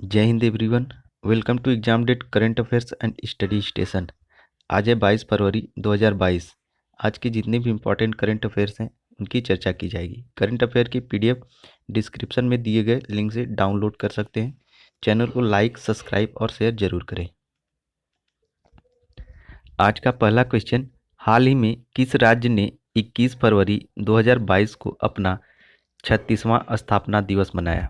जय हिंद everyone. Welcome to exam date current affairs and study station. आज है 22 फरवरी 2022। आज के जितने भी इम्पोर्टेंट करंट अफेयर्स हैं उनकी चर्चा की जाएगी। करंट अफेयर की पीडीएफ डिस्क्रिप्शन में दिए गए लिंक से डाउनलोड कर सकते हैं। चैनल को लाइक, सब्सक्राइब और शेयर जरूर करें। आज का पहला क्वेश्चन, हाल ही में किस राज्य ने 21 फरवरी 2022 को अपना 36वां स्थापना दिवस मनाया?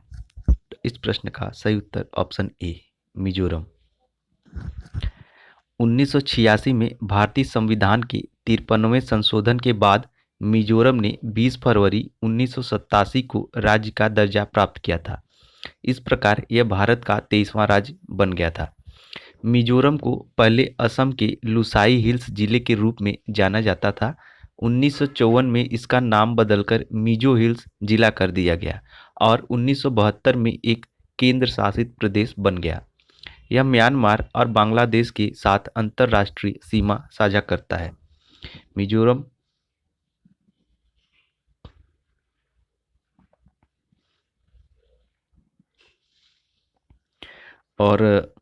तो इस प्रश्न का सही उत्तर ऑप्शन ए, मिजोरम। 1986 में भारतीय संविधान के 53वें संशोधन के बाद मिजोरम ने 20 फरवरी 1987 को राज्य का दर्जा प्राप्त किया था। इस प्रकार यह भारत का 23वां राज्य बन गया था। मिजोरम को पहले असम के लुसाई हिल्स जिले के रूप में जाना जाता था। 1954 में इसका नाम बदलकर मिजो हिल्स जिला कर दिया गया और 1972 में एक केंद्र शासित प्रदेश बन गया। यह म्यांमार और बांग्लादेश के साथ अंतर्राष्ट्रीय सीमा साझा करता है। मिजोरम और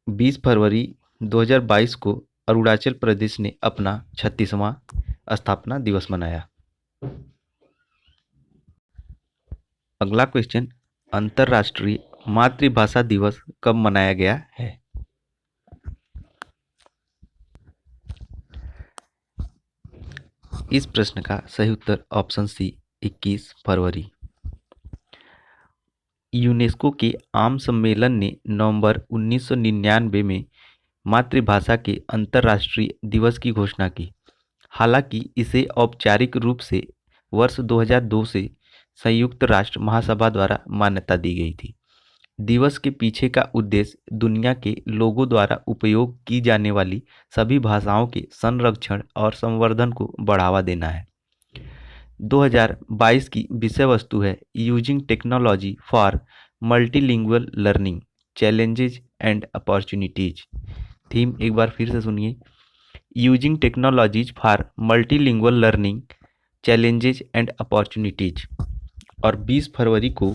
20 फरवरी 2022 को अरुणाचल प्रदेश ने अपना 36वां स्थापना दिवस मनाया। अगला क्वेश्चन, अंतर्राष्ट्रीय मातृभाषा दिवस कब मनाया गया है? इस प्रश्न का सही उत्तर ऑप्शन सी, 21 फरवरी। यूनेस्को के आम सम्मेलन ने नवंबर 1999 में मातृभाषा के अंतर्राष्ट्रीय दिवस की घोषणा की। हालांकि इसे औपचारिक रूप से वर्ष 2002 से संयुक्त राष्ट्र महासभा द्वारा मान्यता दी गई थी। दिवस के पीछे का उद्देश्य दुनिया के लोगों द्वारा उपयोग की जाने वाली सभी भाषाओं के संरक्षण और संवर्धन को बढ़ावा देना है। 2022 की विषय वस्तु है using technology for multilingual learning, challenges and opportunities. Theme एक बार फिर से सुनिए, using technologies for multilingual learning, challenges and opportunities. और 20 फरवरी को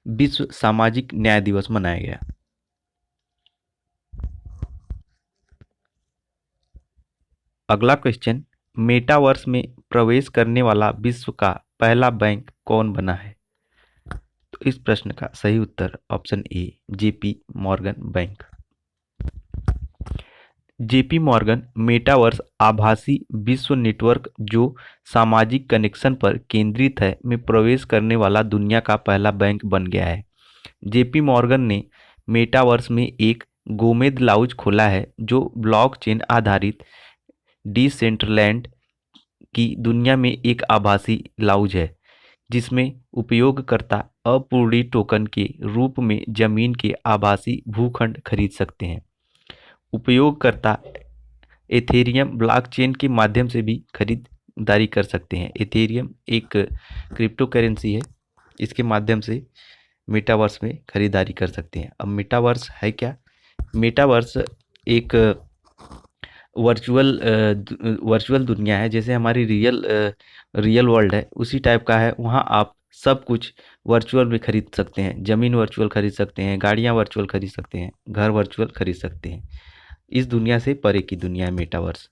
विश्व सामाजिक न्याय दिवस मनाया गया। अगला क्वेश्चन, मेटावर्स में प्रवेश करने वाला विश्व का पहला बैंक कौन बना है? तो इस प्रश्न का सही उत्तर option A, JP Morgan bank. JP Morgan metaverse आभासी विश्व नेटवर्क जो सामाजिक कनेक्शन पर केंद्रित है में प्रवेश करने वाला दुनिया का पहला बैंक बन गया है। जेपी मॉर्गन ने मेटावर्स में एक गोमेद लाउंज खोला है जो ब्लॉकचेन आधारित डिसेंट्रलैंड की दुनिया में एक आभासी लाउंज है जिसमें उपयोगकर्ता अपूर्णी टोकन के रूप में जमीन के आभासी भूखंड खरीद सकते हैं। उपयोगकर्ता एथेरियम ब्लॉकचेन के माध्यम से भी खरीदारी कर सकते हैं। एथेरियम एक क्रिप्टो करेंसी है, इसके माध्यम से मेटावर्स में खरीदारी कर सकते हैं। अब मेटावर्स है क्या? मेटावर्स एक वर्चुअल दुनिया है, जैसे हमारी रियल वर्ल्ड है उसी टाइप का है। वहाँ आप सब कुछ वर्चुअल में खरीद सकते हैं। ज़मीन वर्चुअल खरीद सकते हैं, गाड़ियाँ वर्चुअल खरीद सकते हैं, घर वर्चुअल खरीद सकते हैं। इस दुनिया से परे की दुनिया है मेटावर्स।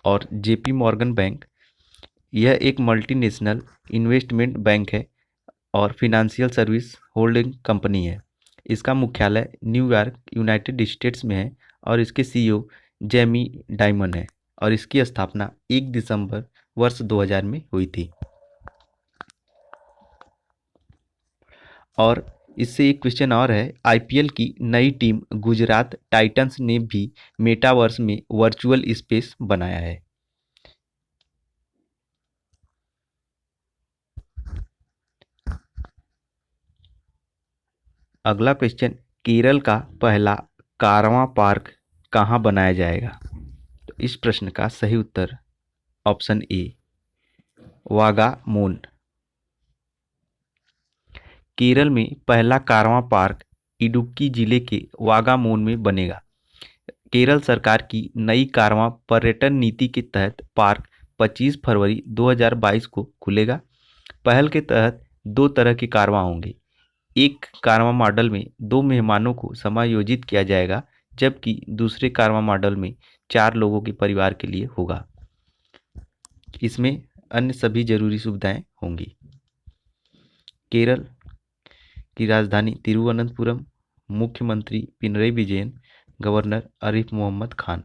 और जेपी मॉर्गन बैंक यह एक मल्टीनेशनल इन्वेस्टमेंट बैंक है और फिनेंशियल सर्विस होल्डिंग कंपनी है। इसका मुख्यालय न्यूयॉर्क, यूनाइटेड स्टेट्स में है और इसके सीईओ जेमी डाइमन है और इसकी स्थापना 1 दिसंबर वर्ष 2000 में हुई थी। और इससे एक क्वेश्चन और है, आईपीएल की नई टीम गुजरात टाइटंस ने भी मेटावर्स में वर्चुअल स्पेस बनाया है। अगला क्वेश्चन, केरल का पहला कारवां पार्क कहाँ बनाया जाएगा? तो इस प्रश्न का सही उत्तर ऑप्शन ए, वागामोन। केरल में पहला कारवां पार्क इडुक्की जिले के वागामोन में बनेगा। केरल सरकार की नई कारवां पर्यटन नीति के तहत पार्क 25 फरवरी 2022 को खुलेगा। पहल के तहत दो तरह के कारवां होंगे। एक कारवां मॉडल में 2 मेहमानों को समायोजित किया जाएगा, जबकि दूसरे कारवां मॉडल में 4 लोगों के परिवार के लिए होगा। इसमें अन्य सभी जरूरी सुविधाएं होंगी। केरल की राजधानी तिरुवनंतपुरम, मुख्यमंत्री पिनरई विजयन, गवर्नर आरिफ मोहम्मद खान।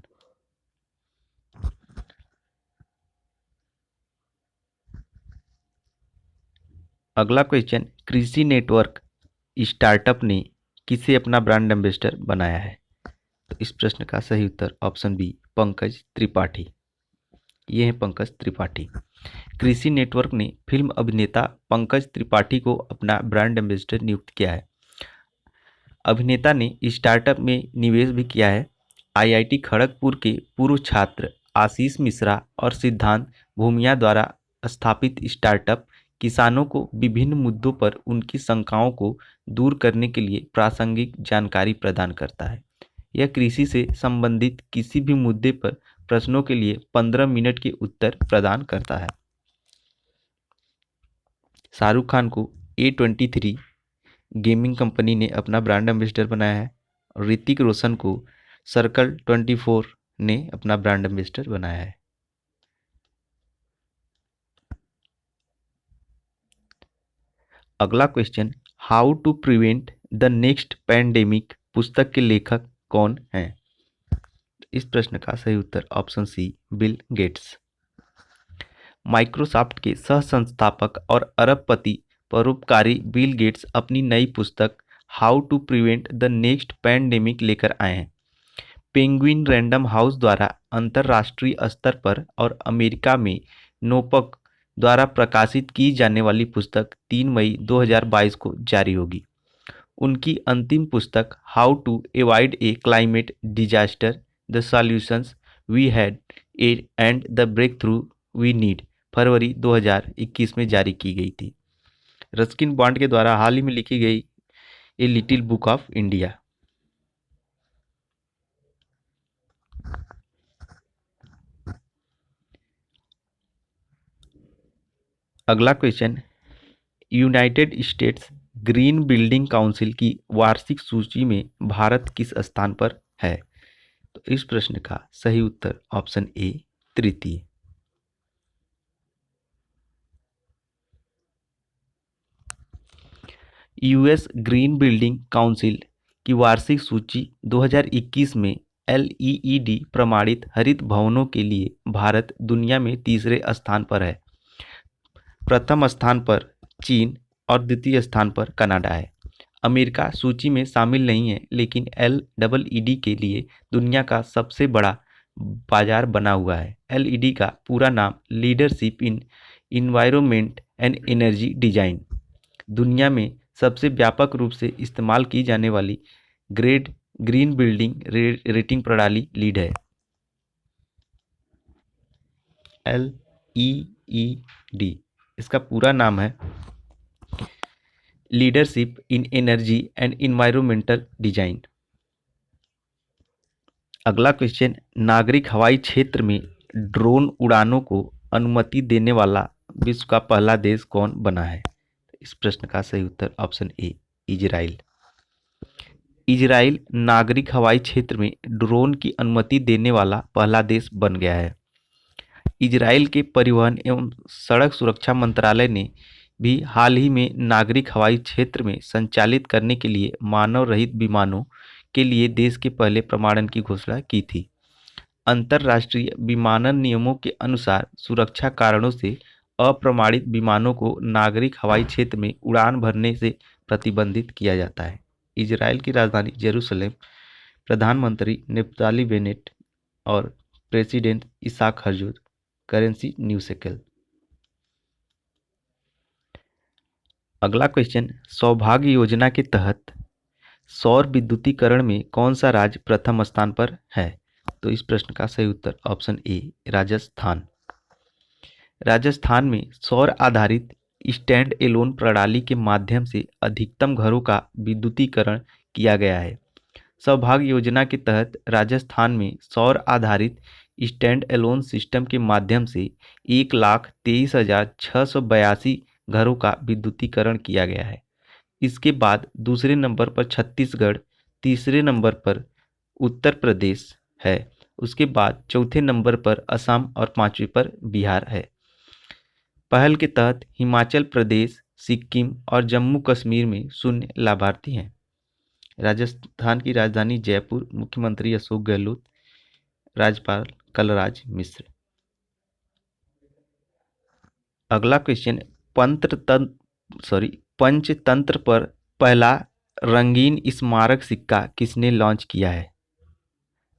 अगला क्वेश्चन, कृषि नेटवर्क स्टार्टअप ने किसे अपना ब्रांड एम्बेसडर बनाया है? तो इस प्रश्न का सही उत्तर ऑप्शन बी, पंकज त्रिपाठी। ये हैं पंकज त्रिपाठी। कृषि नेटवर्क ने फिल्म अभिनेता पंकज त्रिपाठी को अपना ब्रांड एम्बेसडर नियुक्त किया है। अभिनेता ने स्टार्टअप में निवेश भी किया है। आईआईटी खड़गपुर के पूर्व छात्र आशीष मिश्रा और सिद्धांत भूमिया द्वारा स्थापित स्टार्टअप किसानों को विभिन्न मुद्दों पर उनकी शंकाओं को दूर करने के लिए प्रासंगिक जानकारी प्रदान करता है। यह कृषि से संबंधित किसी भी मुद्दे पर प्रश्नों के लिए 15 मिनट के उत्तर प्रदान करता है। शाहरुख खान को A23 गेमिंग कंपनी ने अपना ब्रांड एम्बेसडर बनाया है और ऋतिक रोशन को सर्कल 24 ने अपना ब्रांड एम्बेसडर बनाया है। अगला question, how to prevent the next pandemic पुस्तक के लेखक कौन हैं? इस प्रश्न का सही उत्तर option C, Bill Gates. Microsoft के सह संस्थापक और अरबपति परोपकारी बिल गेट्स अपनी नई पुस्तक how to prevent the next pandemic लेकर आए हैं। पेंगुइन रैंडम हाउस द्वारा अंतर्राष्ट्रीय स्तर पर और अमेरिका में नोपक द्वारा प्रकाशित की जाने वाली पुस्तक 3 मई 2022 को जारी होगी। उनकी अंतिम पुस्तक how to avoid a climate disaster, the solutions we had and the breakthrough we need फरवरी 2021 में जारी की गई थी। रस्किन बॉन्ड के द्वारा हाल ही में लिखी गई a little book of India. अगला question, United States Green Building Council की वार्षिक सूची में भारत किस स्थान पर है? तो इस प्रश्न का सही उत्तर ऑप्शन ए, तृतीय। यूएस ग्रीन बिल्डिंग काउंसिल की वार्षिक सूची 2021 में LEED प्रमाणित हरित भवनों के लिए भारत दुनिया में तीसरे स्थान पर है। प्रथम स्थान पर चीन और द्वितीय स्थान पर कनाडा है। अमेरिका सूची में शामिल नहीं है, लेकिन LEED के लिए दुनिया का सबसे बड़ा बाजार बना हुआ है। LED का पूरा नाम leadership in environment and energy design. दुनिया में सबसे व्यापक रूप से इस्तेमाल की जाने वाली ग्रेड ग्रीन बिल्डिंग रेटिंग प्रणाली लीड है। LEED इसका पूरा नाम है leadership in energy and environmental design. अगला क्वेश्चन, नागरिक हवाई क्षेत्र में ड्रोन उड़ानों को अनुमति देने वाला विश्व का पहला देश कौन बना है? इस प्रश्न का सही उत्तर ऑप्शन ए, इजराइल। इजराइल नागरिक हवाई क्षेत्र में ड्रोन की अनुमति देने वाला पहला देश बन गया है। इजराइल के परिवहन एवं सड़क सुरक्षा मंत्रालय ने भी हाल ही में नागरिक हवाई क्षेत्र में संचालित करने के लिए मानव रहित विमानों के लिए देश के पहले प्रमाणन की घोषणा की थी। अंतर्राष्ट्रीय विमानन नियमों के अनुसार सुरक्षा कारणों से अप्रमाणित विमानों को नागरिक हवाई क्षेत्र में उड़ान भरने से प्रतिबंधित किया जाता है। इजराइल की राजधानी जेरूसलम, प्रधानमंत्री नेफ्ताली बेनेट और president Isaac Herzog, currency new shekel. अगला क्वेश्चन, सौभाग्य योजना के तहत सौर विद्युतीकरण में कौन सा राज्य प्रथम स्थान पर है? तो इस प्रश्न का सही उत्तर ऑप्शन ए, राजस्थान। राजस्थान में सौर आधारित स्टैंड एलोन प्रणाली के माध्यम से अधिकतम घरों का विद्युतीकरण किया गया है। सौभाग्य योजना के तहत राजस्थान में सौर आधारित स्टैंड एलोन सिस्टम के माध्यम से 1,23,682 घरों का विद्युतीकरण किया गया है। इसके बाद दूसरे नंबर पर छत्तीसगढ़, तीसरे नंबर पर उत्तर प्रदेश है। उसके बाद चौथे नंबर पर असम और पांचवें पर बिहार है। पहल के तहत हिमाचल प्रदेश, सिक्किम और जम्मू कश्मीर में शून्य लाभार्थी हैं। राजस्थान की राजधानी जयपुर, मुख्यमंत्री अशोक गहलोत, राज्यपाल कलराज मिश्र। अगला क्वेश्चन, पंचतंत्र पर पहला रंगीन स्मारक सिक्का किसने लॉन्च किया है?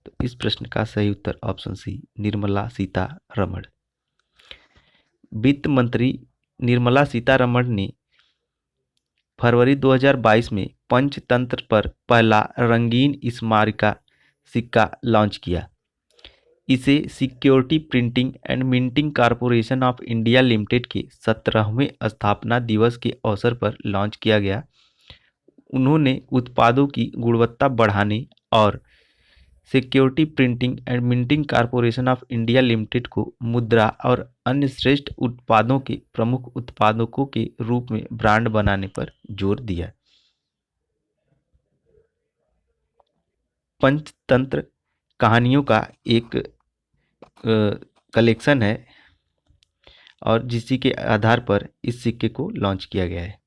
तो इस प्रश्न का सही उत्तर ऑप्शन सी, निर्मला सीतारमण। वित्त मंत्री निर्मला सीतारमण ने फरवरी 2022 में पंचतंत्र पर पहला रंगीन स्मारिका सिक्का लॉन्च किया। इसे security printing and minting corporation of India limited के 17वें स्थापना दिवस के अवसर पर लॉन्च किया गया। उन्होंने उत्पादों की गुणवत्ता बढ़ाने और security printing and minting corporation of India limited को मुद्रा और अन्य श्रेष्ठ उत्पादों के प्रमुख उत्पादकों के रूप में ब्रांड बनाने पर जोर दिया। पंचतंत्र कहानियों का एक कलेक्शन है और जिसी के आधार पर इस सिक्के को लॉन्च किया गया है।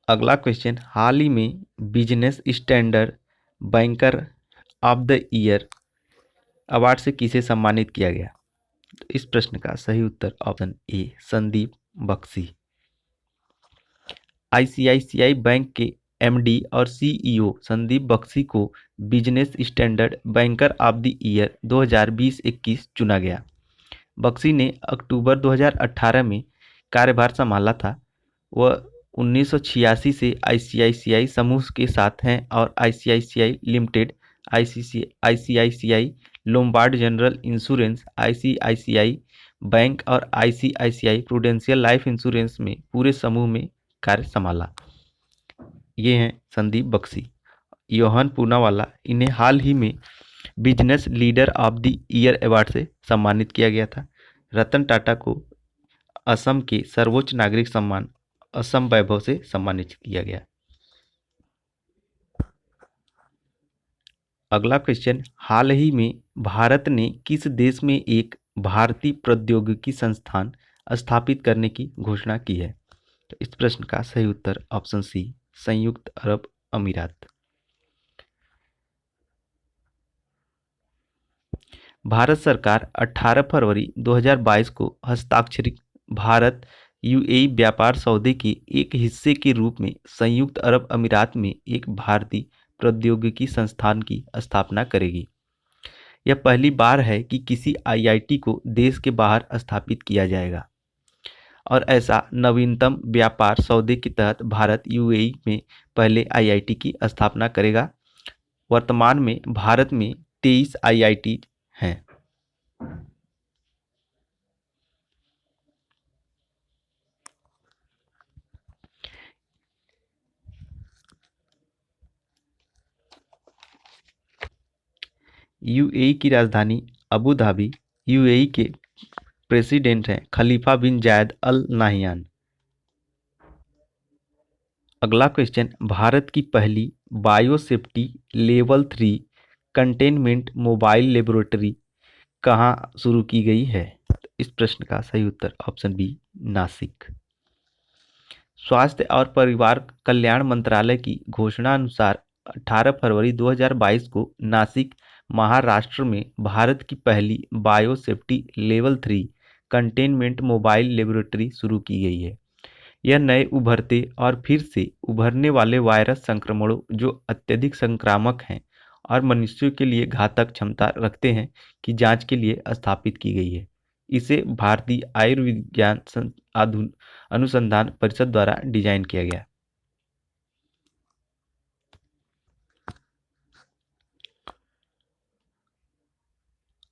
अगला क्वेश्चन, हाल ही में business Standard banker of the year award से किसे सम्मानित किया गया? तो इस प्रश्न का सही उत्तर option A, Sandeep Bakhshi. ICICI bank के एमडी और सीईओ संदीप बख्शी को Business Standard banker of the year 2020-21 चुना गया। बख्शी ने अक्टूबर 2018 में कार्यभार संभाला था। वह 1986 से आईसीआईसीआई समूह के साथ हैं और ICICI limited, ICICI Lombard general insurance, ICICI bank और आईसीआईसीआई प्रूडेंशियल लाइफ इंश्योरेंस में पूरे समूह में कार्य संभाला। ये हैं संदीप बख्शी। योहान पूनावाला, इन्हें हाल ही में business leader of the year award से सम्मानित किया गया था। रतन टाटा को असम के सर्वोच्च नागरिक सम्मान असम वैभव से सम्मानित किया गया। अगला क्वेश्चन, हाल ही में भारत ने किस देश में एक भारतीय प्रौद्योगिकी संस्थान स्थापित करने की घोषणा की है? तो इस प्रश्न का सही उत्तर ऑप्शन सी, संयुक्त अरब अमीरात। भारत सरकार 18 फरवरी 2022 को हस्ताक्षरित भारत यूएई व्यापार सौदे के एक हिस्से के रूप में संयुक्त अरब अमीरात में एक भारतीय प्रौद्योगिकी संस्थान की स्थापना करेगी। यह पहली बार है कि किसी आईआईटी को देश के बाहर स्थापित किया जाएगा और ऐसा नवीनतम व्यापार सौदे के तहत भारत यूएई में पहले आईआईटी की स्थापना करेगा। वर्तमान में भारत में 23 आईआईटी हैं। यूएई की राजधानी अबू धाबी। यूएई के प्रेसिडेंट हैं खलीफा बिन जायद अल नाहियान। अगला क्वेश्चन, भारत की पहली biosafety level 3 containment mobile laboratory कहाँ शुरू की गई है? तो इस प्रश्न का सही उत्तर ऑप्शन बी, नासिक। स्वास्थ्य और परिवार कल्याण मंत्रालय की घोषणा अनुसार 18 फरवरी 2022 को नासिक, महाराष्ट्र में भारत की पहली biosafety level 3 containment mobile laboratory शुरू की गई है। यह नए उभरते और फिर से उभरने वाले वायरस संक्रमणों जो अत्यधिक संक्रामक हैं और मनुष्यों के लिए घातक क्षमता रखते हैं की जांच के लिए स्थापित की गई है। इसे भारतीय आयुर्विज्ञान अनुसंधान परिषद द्वारा डिजाइन किया गया।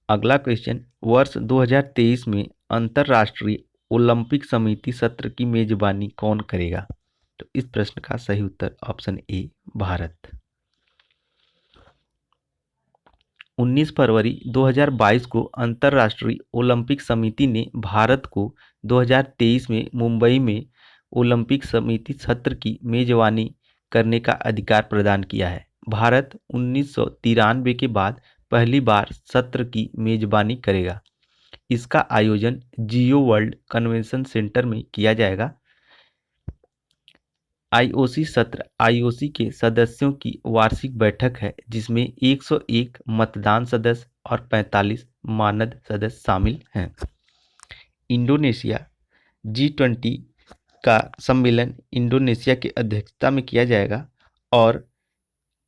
अगला क्वेश्चन, वर्ष 2023 में अंतर्राष्ट्रीय ओलंपिक समिति सत्र की मेजबानी कौन करेगा? तो इस प्रश्न का सही उत्तर ऑप्शन ए, भारत। 19 फरवरी 2022 को अंतर्राष्ट्रीय ओलंपिक समिति ने भारत को 2023 में मुंबई में ओलंपिक समिति सत्र की मेजबानी करने का अधिकार प्रदान किया है। भारत 1993 के बाद पहली बार सत्र की मेजबानी करेगा। इसका आयोजन जियो वर्ल्ड कन्वेंशन सेंटर में किया जाएगा। आईओसी सत्र आईओसी के सदस्यों की वार्षिक बैठक है जिसमें 101 मतदान सदस्य और 45 मानद सदस्य शामिल हैं। इंडोनेशिया G20 का सम्मेलन इंडोनेशिया की अध्यक्षता में किया जाएगा और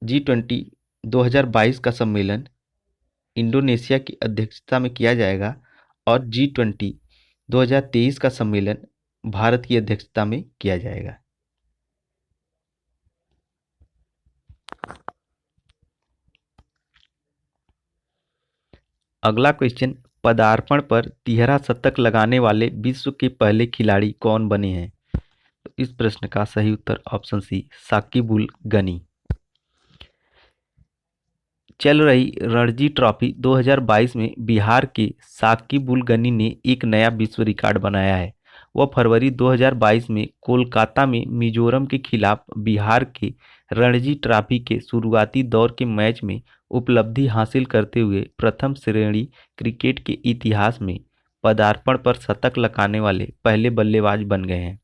G20 2022 का सम्मेलन इंडोनेशिया की अध्यक्षता में किया जाएगा और G20 2023 का सम्मेलन भारत की अध्यक्षता में किया जाएगा। अगला क्वेश्चन, पदार्पण पर तिहरा शतक लगाने वाले विश्व के पहले खिलाड़ी कौन बने हैं? तो इस प्रश्न का सही उत्तर ऑप्शन सी, साकिब-उल गनी। चल रही रणजी ट्रॉफी 2022 में बिहार के साकिब-उल गनी ने एक नया विश्व रिकॉर्ड बनाया है। वह फरवरी 2022 में कोलकाता में मिजोरम के खिलाफ बिहार के रणजी ट्रॉफी के शुरुआती दौर के मैच में उपलब्धि हासिल करते हुए प्रथम श्रेणी क्रिकेट के इतिहास में पदार्पण पर शतक लगाने वाले पहले बल्लेबाज बन गए हैं।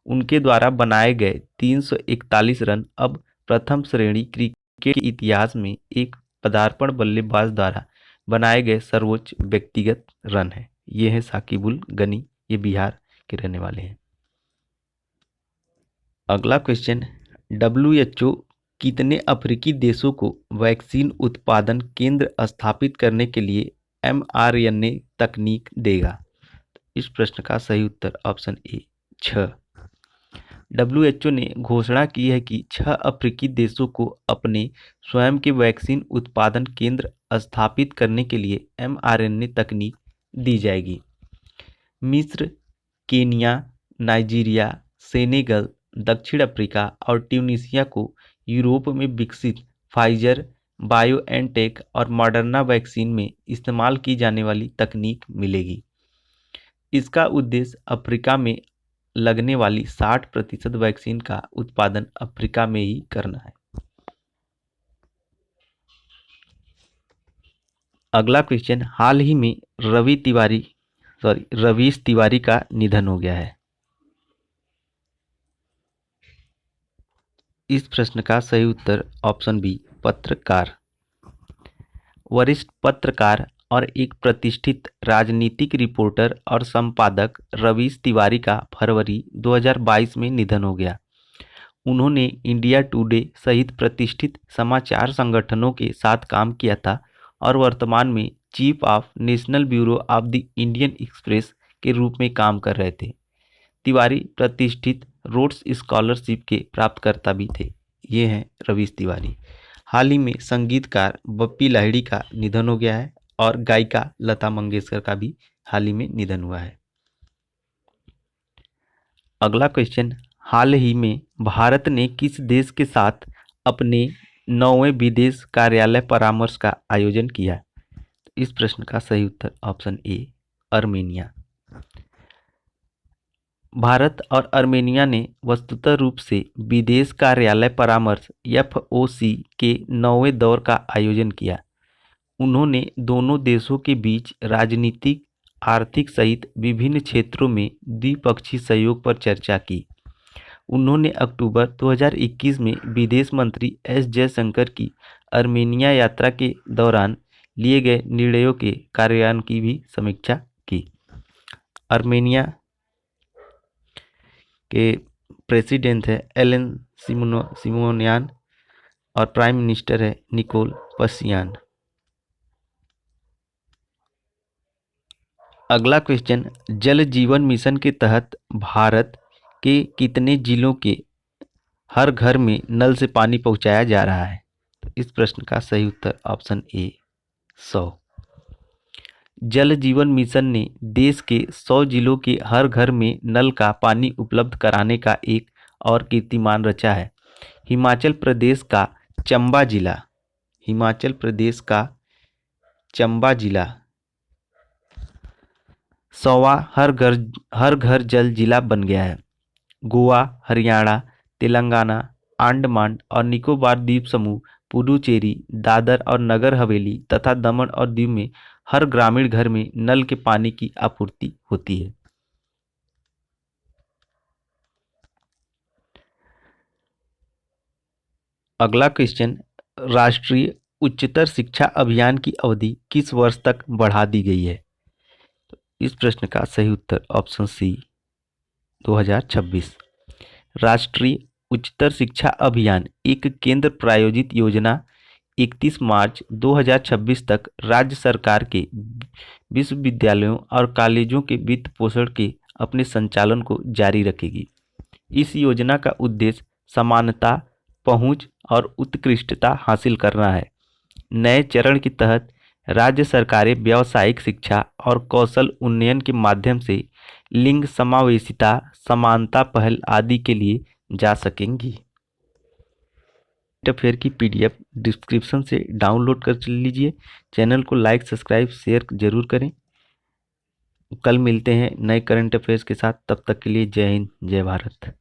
उनके द्वारा बनाए गए 341 रन अब प्रथम श्रेणी क्रिकेट के इतिहास में एक पदार्पण बल्लेबाज द्वारा बनाए गए सर्वोच्च व्यक्तिगत रन है। ये है साकिब-उल गनी, ये बिहार के रहने वाले हैं। अगला क्वेश्चन, WHO कितने अफ्रीकी देशों को वैक्सीन उत्पादन केंद्र स्थापित करने के लिए mRNA तकनीक देगा? इस प्रश्न का सही उत्तर ऑप्शन ए, 6। WHO ने घोषणा की है कि 6 अफ्रीकी देशों को अपने स्वयं के वैक्सीन उत्पादन केंद्र स्थापित करने के लिए mRNA तकनीक दी जाएगी। मिस्र, केनिया, नाइजीरिया, सेनेगल, दक्षिण अफ्रीका और ट्यूनीशिया को यूरोप में विकसित फाइजर, बायोएनटेक और मॉडर्ना वैक्सीन में इस्तेमाल की जाने वाली तकनीक मिलेगी। इसका उद्देश्य अफ्रीका में लगने वाली 60% वैक्सीन का उत्पादन अफ्रीका में ही करना है। अगला क्वेश्चन, हाल ही में रवीश तिवारी का निधन हो गया है। इस प्रश्न का सही उत्तर ऑप्शन बी, पत्रकार। वरिष्ठ पत्रकार और एक प्रतिष्ठित राजनीतिक रिपोर्टर और संपादक रवीश तिवारी का फरवरी 2022 में निधन हो गया। उन्होंने इंडिया टुडे सहित प्रतिष्ठित समाचार संगठनों के साथ काम किया था और वर्तमान में chief of national bureau of the Indian express के रूप में काम कर रहे थे। तिवारी प्रतिष्ठित रोड्स स्कॉलरशिप के प्राप्तकर्ता भी थे। ये हैं रवीश तिवारी। हाल ही में संगीतकार बप्पी लाहिड़ी का निधन हो गया है और गायिका लता मंगेशकर का भी हाल ही में निधन हुआ है। अगला क्वेश्चन, हाल ही में भारत ने किस देश के साथ अपने 9वें विदेश कार्यालय परामर्श का आयोजन किया? इस प्रश्न का सही उत्तर ऑप्शन ए, आर्मेनिया। भारत और आर्मेनिया ने वस्तुतः रूप से विदेश कार्यालय परामर्श FOC के 9वें दौर का आयोजन किया। उन्होंने दोनों देशों के बीच राजनीतिक, आर्थिक सहित विभिन्न क्षेत्रों में द्विपक्षीय सहयोग पर चर्चा की। उन्होंने अक्टूबर 2021 में विदेश मंत्री S जयशंकर की आर्मेनिया यात्रा के दौरान लिए गए निर्णयों के कार्यान्वयन की भी समीक्षा की। आर्मेनिया के प्रेसिडेंट है एलेन सिमोनियान और प्राइम मिनिस्टर है निकोल पशियान। अगला क्वेश्चन, जल जीवन मिशन के तहत भारत के कितने जिलों के हर घर में नल से पानी पहुंचाया जा रहा है? तो इस प्रश्न का सही उत्तर ऑप्शन ए, 100। जल जीवन मिशन ने देश के 100 जिलों के हर घर में नल का पानी उपलब्ध कराने का एक और कीर्तिमान रचा है। हिमाचल प्रदेश का चंबा जिला चंबा जिला। 100वां हर घर जल जिला बन गया है। गोवा, हरियाणा, तेलंगाना, अंडमान और निकोबार द्वीप समूह, पुडुचेरी, दादर और नगर हवेली तथा दमन और दीव में हर ग्रामीण घर में नल के पानी की आपूर्ति होती है। अगला क्वेश्चन, राष्ट्रीय उच्चतर शिक्षा अभियान की अवधि किस वर्ष तक बढ़ा दी गई है? इस प्रश्न का सही उत्तर ऑप्शन सी 2026। राष्ट्रीय उच्चतर शिक्षा अभियान एक केंद्र प्रायोजित योजना 31 मार्च 2026 तक राज्य सरकार के विश्वविद्यालयों और कॉलेजों के वित्त पोषण के अपने संचालन को जारी रखेगी। इस योजना का उद्देश्य समानता, पहुंच और उत्कृष्टता हासिल करना है। नए चरण के तहत राज्य सरकारें व्यावसायिक शिक्षा और कौशल उन्नयन के माध्यम से लिंग समावेशिता, समानता पहल आदि के लिए जा सकेंगी। अफेयर की पीडीएफ डिस्क्रिप्शन से डाउनलोड कर लीजिए। चैनल को लाइक, सब्सक्राइब, शेयर जरूर करें। कल मिलते हैं नए करंट अफेयर्स के साथ। तब तक के लिए जय हिंद, जय भारत।